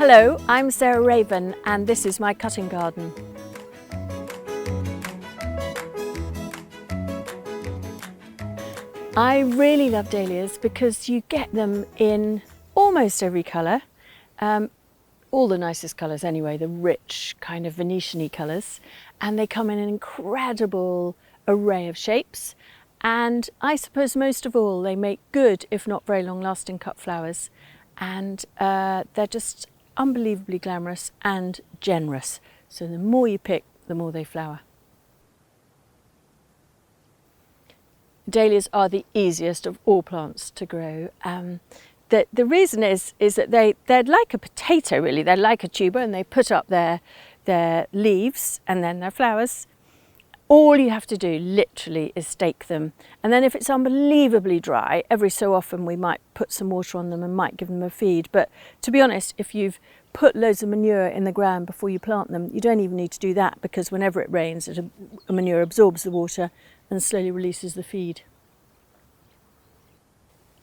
Hello, I'm Sarah Raven and this is my cutting garden. I really love dahlias because you get them in almost every colour, all the nicest colours anyway, the rich kind of Venetian-y colours, and they come in an incredible array of shapes, and I suppose most of all they make good, if not very long-lasting cut flowers, and they're just unbelievably glamorous and generous, so the more you pick, the more they flower. Dahlias are the easiest of all plants to grow. The reason is that they're like a potato really, they're like a tuber, and they put up their leaves and then their flowers. All you have to do literally is stake them, and then if it's unbelievably dry, every so often we might put some water on them and might give them a feed, but to be honest, if you've put loads of manure in the ground before you plant them, you don't even need to do that, because whenever it rains, the manure absorbs the water and slowly releases the feed.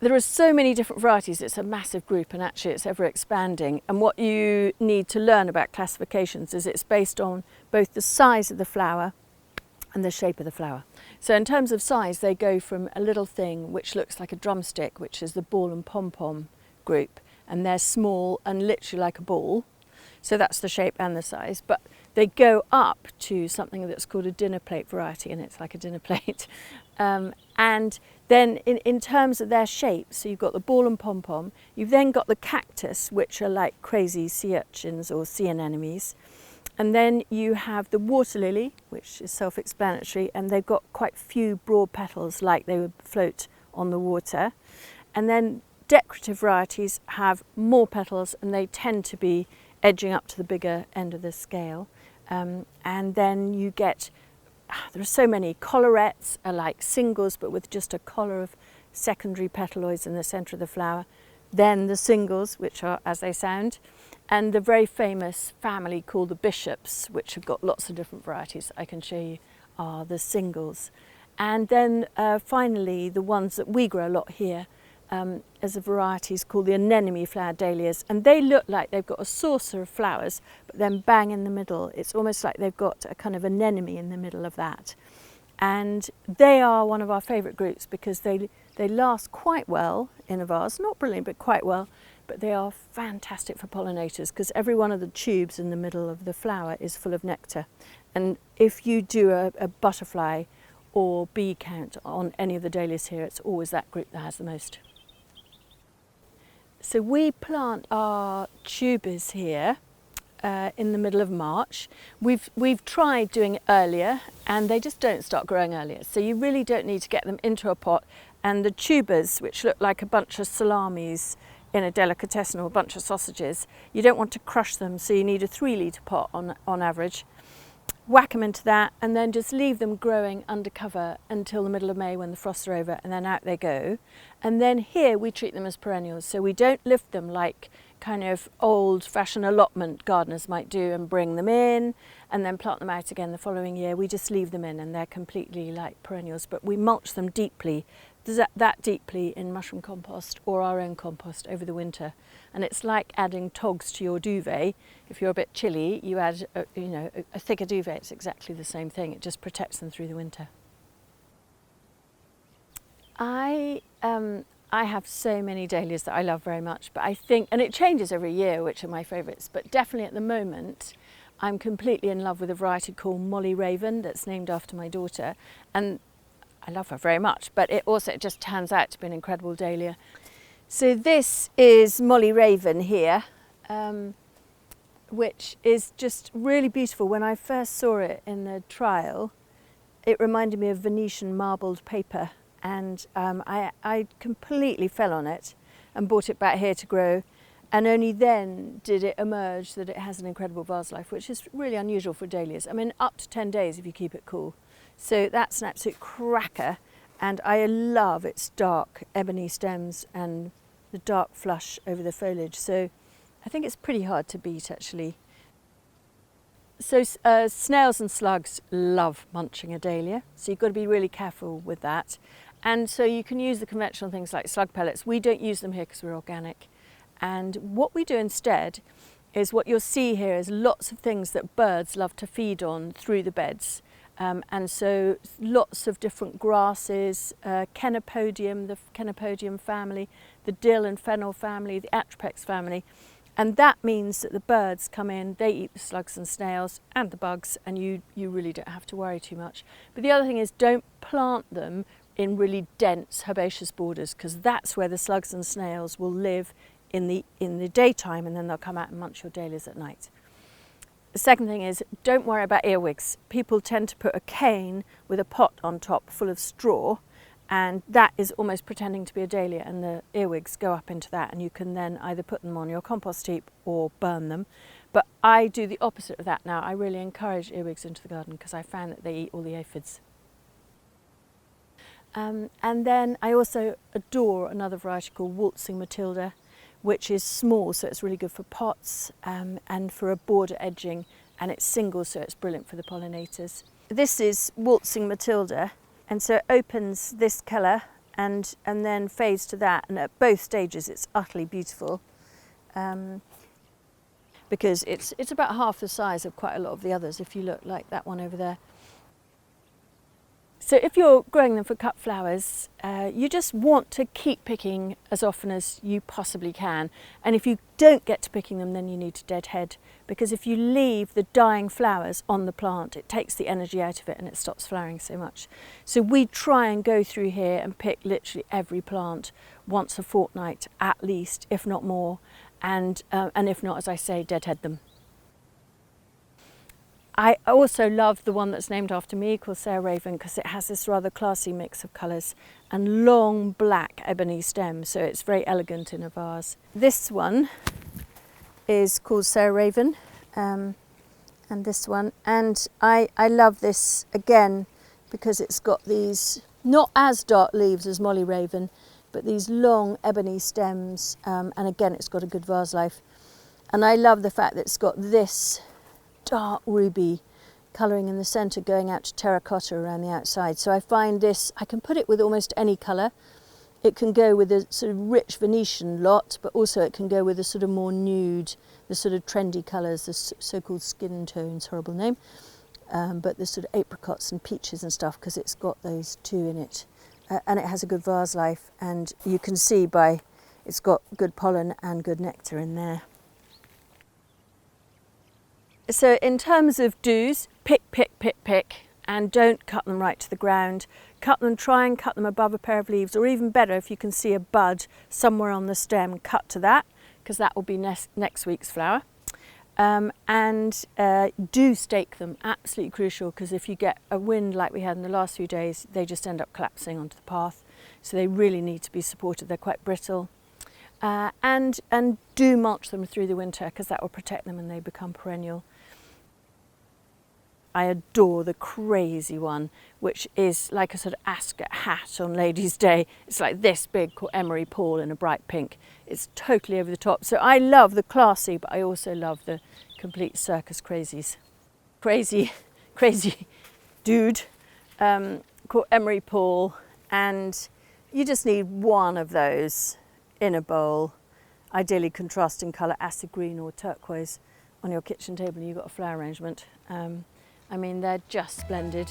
There are so many different varieties, it's a massive group, and actually it's ever expanding, and what you need to learn about classifications is it's based on both the size of the flower and the shape of the flower. So in terms of size, they go from a little thing which looks like a drumstick, which is the ball and pom-pom group, and they're small and literally like a ball, so that's the shape and the size, but they go up to something that's called a dinner plate variety, and it's like a dinner plate. And then in terms of their shape, so you've got the ball and pom-pom, you've then got the cactus, which are like crazy sea urchins or sea anemones, and then you have the water lily, which is self-explanatory, and they've got quite few broad petals like they would float on the water. And then decorative varieties have more petals and they tend to be edging up to the bigger end of the scale. And then you get, there are so many, collarettes are like singles but with just a collar of secondary petaloids in the centre of the flower. Then the singles, which are as they sound, and the very famous family called the bishops, which have got lots of different varieties I can show you, are the singles. And then finally the ones that we grow a lot here as a varieties called the anemone flowered dahlias, and they look like they've got a saucer of flowers, but then bang in the middle, it's almost like they've got a kind of anemone in the middle of that. And they are one of our favourite groups because they last quite well in a vase, not brilliant but quite well, but they are fantastic for pollinators because every one of the tubes in the middle of the flower is full of nectar, and if you do a butterfly or bee count on any of the dahlias here, it's always that group that has the most. So we plant our tubers here in the middle of March. We've tried doing it earlier and they just don't start growing earlier, so you really don't need to get them into a pot. And the tubers, which look like a bunch of salamis in a delicatessen or a bunch of sausages, you don't want to crush them, so you need a 3-litre pot on average. Whack them into that and then just leave them growing under cover until the middle of May when the frosts are over, and then out they go. And then here we treat them as perennials, so we don't lift them like kind of old-fashioned allotment gardeners might do and bring them in and then plant them out again the following year. We just leave them in and they're completely like perennials, but we mulch them deeply, that deeply, in mushroom compost or our own compost over the winter. And it's like adding togs to your duvet. If you're a bit chilly, you add a thicker duvet. It's exactly the same thing. It just protects them through the winter. I have so many dahlias that I love very much, but I think, and it changes every year which are my favourites, but definitely at the moment I'm completely in love with a variety called Molly Raven that's named after my daughter, and I love her very much, but it just turns out to be an incredible dahlia. So this is Molly Raven here, which is just really beautiful. When I first saw it in the trial, it reminded me of Venetian marbled paper, and I completely fell on it and brought it back here to grow, and only then did it emerge that it has an incredible vase life, which is really unusual for dahlias. I mean, up to 10 days if you keep it cool. So that's an absolute cracker, and I love its dark ebony stems and the dark flush over the foliage, so I think it's pretty hard to beat actually. So snails and slugs love munching a dahlia, so you've got to be really careful with that. And so you can use the conventional things like slug pellets. We don't use them here because we're organic. And what we do instead is what you'll see here is lots of things that birds love to feed on through the beds. And so lots of different grasses, Chenopodium, the Chenopodium family, the dill and fennel family, the Atropex family. And that means that the birds come in, they eat the slugs and snails and the bugs, and you really don't have to worry too much. But the other thing is, don't plant them in really dense herbaceous borders, because that's where the slugs and snails will live in the daytime, and then they'll come out and munch your dahlias at night. The second thing is, don't worry about earwigs. People tend to put a cane with a pot on top full of straw, and that is almost pretending to be a dahlia, and the earwigs go up into that, and you can then either put them on your compost heap or burn them. But I do the opposite of that now. I really encourage earwigs into the garden because I found that they eat all the aphids. And then I also adore another variety called waltzing Matilda, which is small, so it's really good for pots and for a border edging, and it's single, so it's brilliant for the pollinators. This is waltzing Matilda, and so it opens this colour and then fades to that, and at both stages it's utterly beautiful because it's about half the size of quite a lot of the others, if you look, like that one over there. So if you're growing them for cut flowers, you just want to keep picking as often as you possibly can. And if you don't get to picking them, then you need to deadhead, because if you leave the dying flowers on the plant, it takes the energy out of it and it stops flowering so much. So we try and go through here and pick literally every plant once a fortnight at least, if not more. And if not, as I say, deadhead them. I also love the one that's named after me, called Sarah Raven, because it has this rather classy mix of colours and long black ebony stems, so it's very elegant in a vase. This one is called Sarah Raven, and this one, and I love this again because it's got these not as dark leaves as Molly Raven, but these long ebony stems, and again it's got a good vase life. And I love the fact that it's got this dark ruby colouring in the centre going out to terracotta around the outside. So I find this, I can put it with almost any colour. It can go with a sort of rich Venetian lot, but also it can go with a sort of more nude, the sort of trendy colours, the so-called skin tones, horrible name, but the sort of apricots and peaches and stuff, because it's got those two in it. And it has a good vase life, and you can see by it's got good pollen and good nectar in there. So in terms of do's, pick, and don't cut them right to the ground. Try and cut them above a pair of leaves, or even better, if you can see a bud somewhere on the stem, cut to that, because that will be next week's flower. And do stake them, absolutely crucial, because if you get a wind like we had in the last few days, they just end up collapsing onto the path. So they really need to be supported, they're quite brittle. And do mulch them through the winter, because that will protect them and they become perennial. I adore the crazy one, which is like a sort of ascot hat on Ladies' Day. It's like this big, called Emery Paul, in a bright pink. It's totally over the top. So I love the classy, but I also love the complete circus crazies. Crazy dude called Emery Paul, and you just need one of those in a bowl, ideally contrasting colour, acid green or turquoise, on your kitchen table, and you've got a flower arrangement. I mean, they're just splendid.